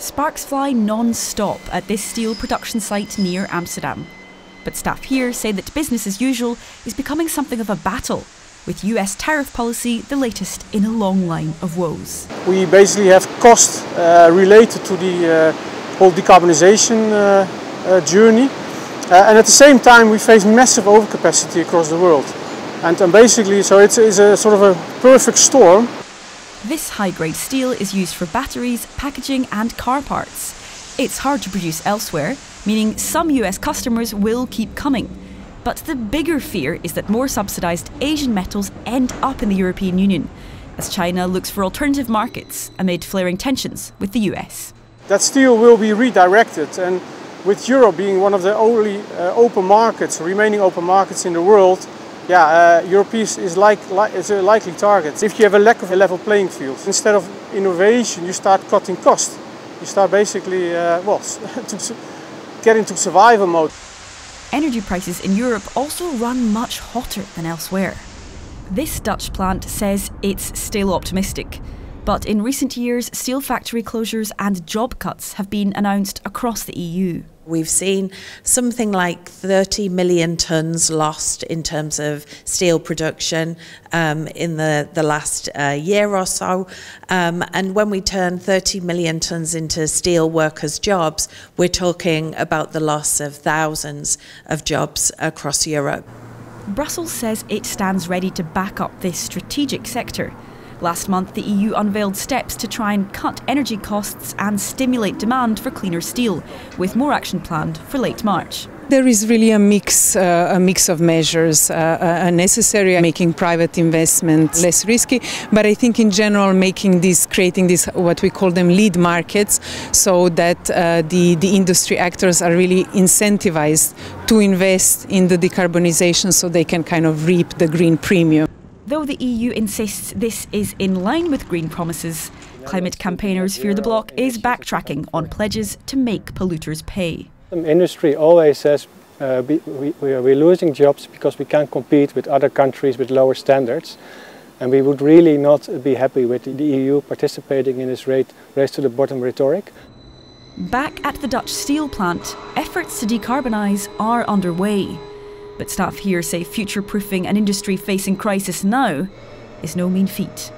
Sparks fly non-stop at this steel production site near Amsterdam. But staff here say that business as usual is becoming something of a battle, with US tariff policy the latest in a long line of woes. We basically have costs related to the whole decarbonisation journey. And at the same time we face massive overcapacity across the world. And basically, so it's a sort of a perfect storm. This high-grade steel is used for batteries, packaging and car parts. It's hard to produce elsewhere, meaning some US customers will keep coming. But the bigger fear is that more subsidised Asian metals end up in the European Union, as China looks for alternative markets amid flaring tensions with the US. That steel will be redirected, and with Europe being one of the only remaining open markets in the world, Europe is a likely target. If you have a lack of a level playing field, instead of innovation, you start cutting costs. You start basically, get into survival mode. Energy prices in Europe also run much hotter than elsewhere. This Dutch plant says it's still optimistic. But in recent years, steel factory closures and job cuts have been announced across the EU. We've seen something like 30 million tonnes lost in terms of steel production in the last year or so. And when we turn 30 million tonnes into steel workers' jobs, we're talking about the loss of thousands of jobs across Europe. Brussels says it stands ready to back up this strategic sector. Last month, the EU unveiled steps to try and cut energy costs and stimulate demand for cleaner steel, with more action planned for late March. There is really a mix of measures necessary, making private investment less risky, but I think in general creating these what we call them lead markets, so that the industry actors are really incentivized to invest in the decarbonization so they can kind of reap the green premium. Though the EU insists this is in line with green promises, climate campaigners fear the bloc is backtracking on pledges to make polluters pay. The industry always says we're losing jobs because we can't compete with other countries with lower standards. And we would really not be happy with the EU participating in this race to the bottom rhetoric. Back at the Dutch steel plant, efforts to decarbonise are underway. But staff here say future-proofing an industry facing crisis now is no mean feat.